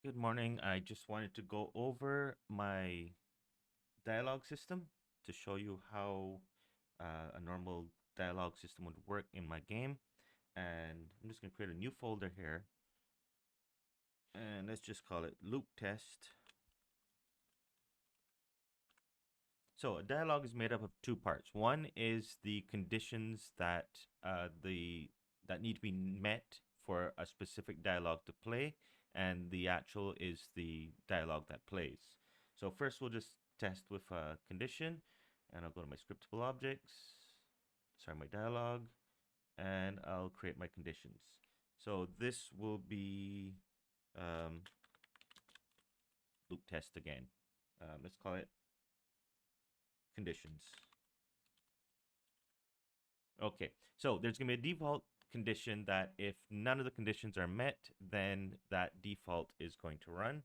Good morning. I just wanted to go over my dialogue system to show you how a normal dialogue system would work in my game. And I'm just going to create a new folder here. And let's just call it loop test. So a dialogue is made up of two parts. One is the conditions that need to be met for a specific dialogue to play, and the actual is the dialogue that plays. So first we'll just test with a condition, and I'll go to my scriptable objects, sorry, my dialogue, and I'll create my conditions. So this will be um, loop test again. Let's call it conditions. Okay, so there's going to be a default condition that if none of the conditions are met, then that default is going to run.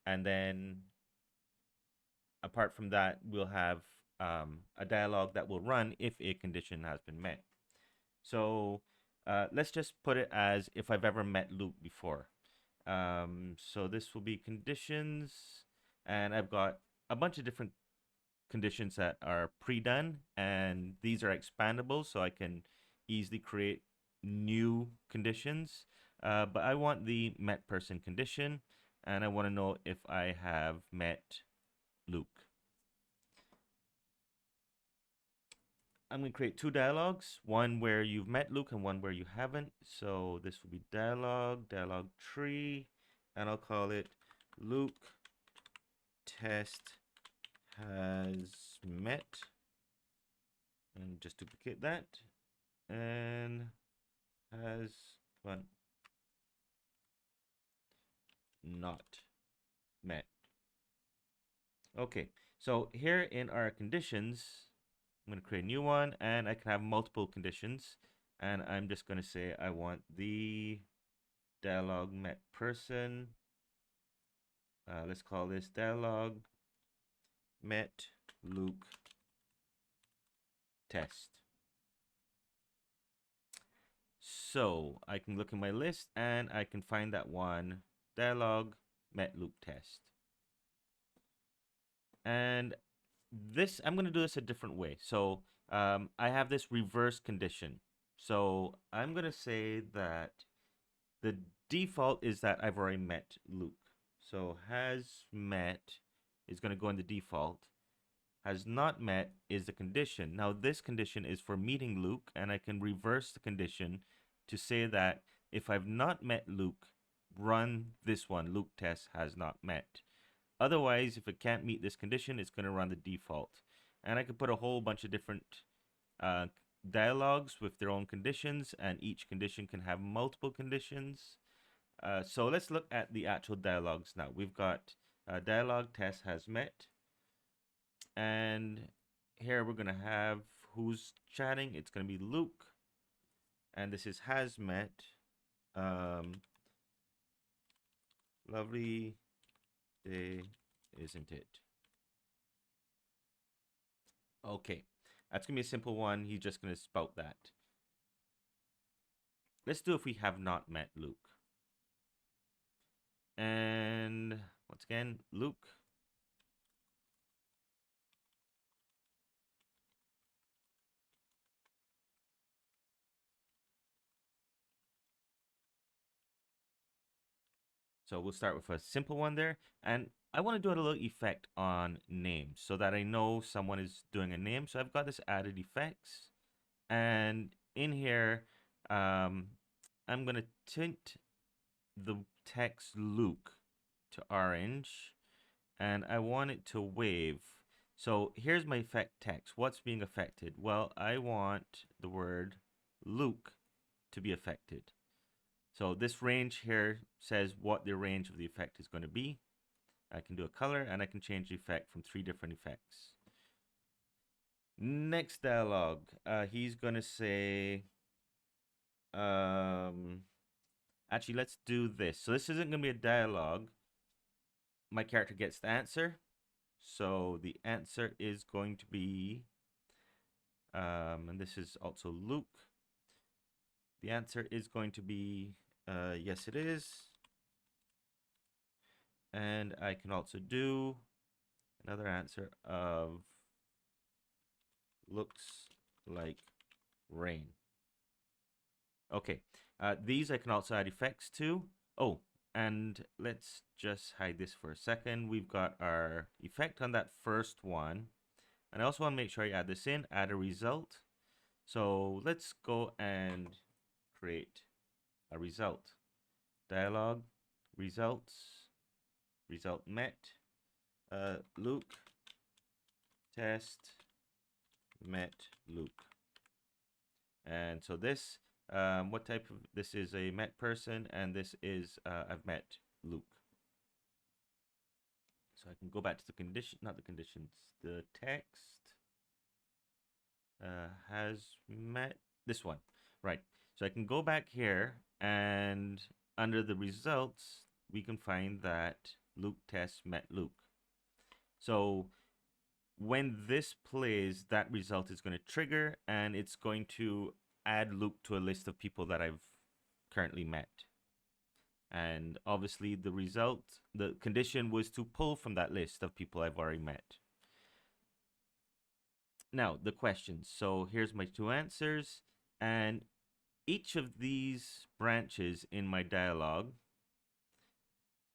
And then apart from that, we'll have a dialog that will run if a condition has been met. So let's just put it as if I've ever met loop before. So this will be conditions, and I've got a bunch of different conditions that are pre-done, and these are expandable, so I can easily create new conditions. But I want the met person condition, and I want to know if I have met Luke. I'm going to create two dialogues, one where you've met Luke and one where you haven't. So this will be dialogue tree, and I'll call it Luke test has met, and just duplicate that, and has one not met. Okay, so here in our conditions, I'm going to create a new one, and I can have multiple conditions, and I'm just going to say I want the dialogue met person. Let's call this dialogue met Luke test. So I can look in my list and I can find that one dialogue met Luke test. And this, I'm going to do this a different way. So I have this reverse condition. So I'm going to say that the default is that I've already met Luke. So has met is going to go in the default. Has not met is the condition. Now this condition is for meeting Luke, and I can reverse the condition to say that if I've not met Luke, run this one, Luke test has not met. Otherwise, if it can't meet this condition, it's going to run the default. And I could put a whole bunch of different uh, dialogues with their own conditions, and each condition can have multiple conditions. So let's look at the actual dialogues now. We've got dialogue test has met, and here we're going to have who's chatting. It's going to be Luke, and this is has met. Um, Lovely day, isn't it? Okay, that's gonna be a simple one. He's just gonna spout that. Let's do if we have not met Luke. And once again, Luke. So we'll start with a simple one there. And I want to do a little effect on names so that I know someone is doing a name. So I've got this added effects. And in here, I'm going to tint the text Luke to orange, and I want it to wave. So here's my effect text. What's being affected? Well, I want the word Luke to be affected. So this range here says what the range of the effect is going to be. I can do a color, and I can change the effect from 3 different effects. Next dialogue, he's going to say, actually, let's do this. So this isn't going to be a dialogue. My character gets the answer. So the answer is going to be, and this is also Luke. The answer is going to be, yes, it is. And I can also do another answer of looks like rain. Okay, these I can also add effects to. Oh, and let's just hide this for a second. We've got our effect on that first one. And I also want to make sure I add this in, add a result. So let's go and create a result. Dialog, results, result met, Luke, test, met, Luke. And so this, what type of, this is a met person, and this is, I've met Luke. So I can go back to the condition, not the conditions, the text has met this one, right? So I can go back here, and under the results, we can find that Luke test met Luke. So when this plays, that result is going to trigger, and it's going to add Luke to a list of people that I've currently met. And obviously the result, the condition was to pull from that list of people I've already met. Now, the questions. So here's my two answers, and each of these branches in my dialogue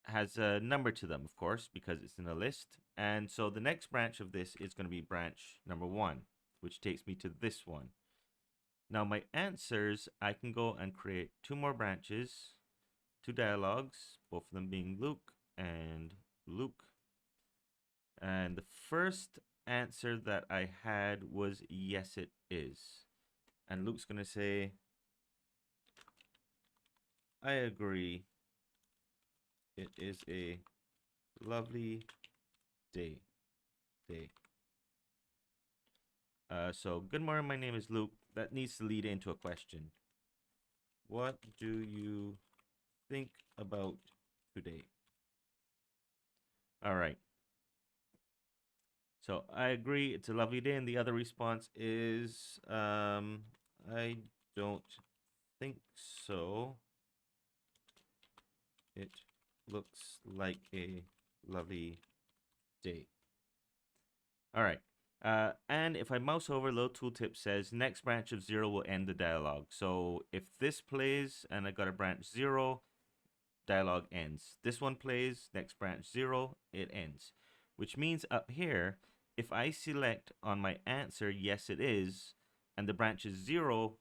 has a number to them, of course, because it's in a list. And so the next branch of this is going to be branch number 1, which takes me to this one. Now my answers, I can go and create 2 more branches, 2 dialogues, both of them being Luke and Luke. And the first answer that I had was yes, it is. And Luke's going to say, I agree. It is a lovely day. So good morning, my name is Luke. That needs to lead into a question. What do you think about today? All right. So I agree, it's a lovely day. And the other response is, I don't think so. It looks like a lovely day. All right. And if I mouse over, little tooltip says next branch of 0 will end the dialogue. So if this plays and I got a branch 0, dialogue ends. This one plays, next branch 0, it ends. Which means up here, if I select on my answer, yes it is, and the branch is 0,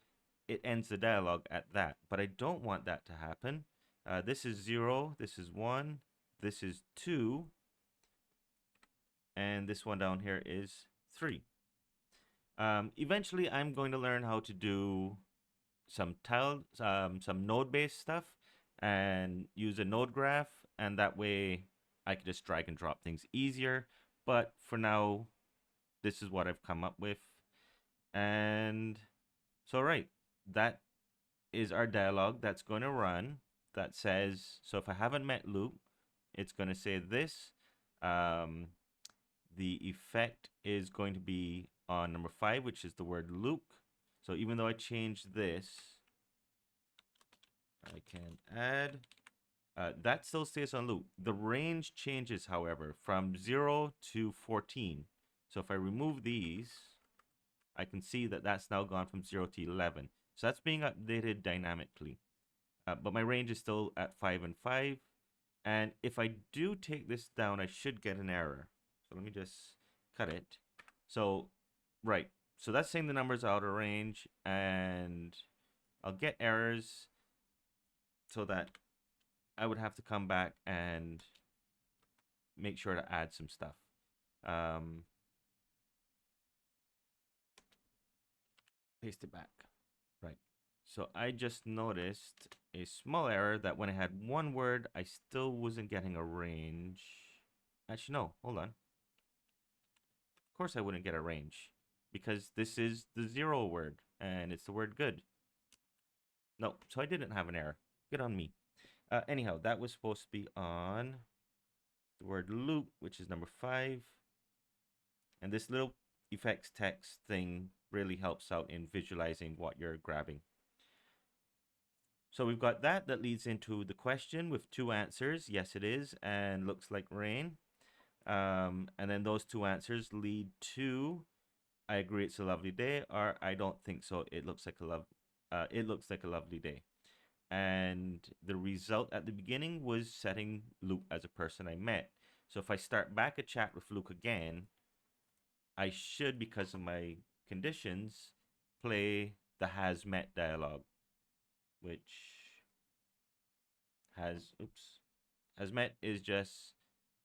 it ends the dialogue at that. But I don't want that to happen. This is 0, this is 1, this is 2, and this one down here is 3. Eventually, I'm going to learn how to do some node-based stuff and use a node graph, and that way I can just drag and drop things easier. But for now, this is what I've come up with. And so, right, that is our dialogue that's going to run. That says, so if I haven't met Luke, it's going to say this. The effect is going to be on number 5, which is the word Luke. So even though I changed this, I can add, that still stays on Luke. The range changes, however, from 0 to 14. So if I remove these, I can see that that's now gone from 0 to 11. So that's being updated dynamically. But my range is still at 5 and 5. And if I do take this down, I should get an error. So let me just cut it. So, right. So that's saying the number's out of range, and I'll get errors so that I would have to come back and make sure to add some stuff. Paste it back. Right. So I just noticed a small error that when I had one word, I still wasn't getting a range. Actually, no, hold on. Of course I wouldn't get a range because this is the 0 word and it's the word good. No, so I didn't have an error. Good on me. Anyhow, that was supposed to be on the word Luke, which is number 5. And this little effects text thing really helps out in visualizing what you're grabbing. So we've got that leads into the question with two answers. Yes, it is, and looks like rain. And then those two answers lead to I agree it's a lovely day, or I don't think so. It looks like a lovely day. And the result at the beginning was setting Luke as a person I met. So if I start back a chat with Luke again, I should, because of my conditions, play the has met dialogue, which has met is just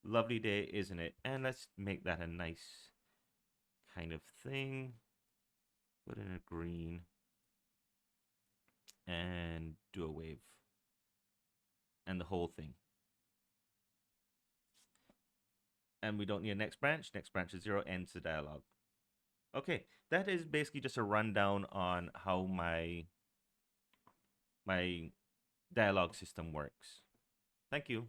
lovely day, isn't it? And let's make that a nice kind of thing. Put in a green and do a wave and the whole thing. And we don't need a next branch. Next branch is 0, ends the dialogue. Okay, that is basically just a rundown on how my dialogue system works. Thank you.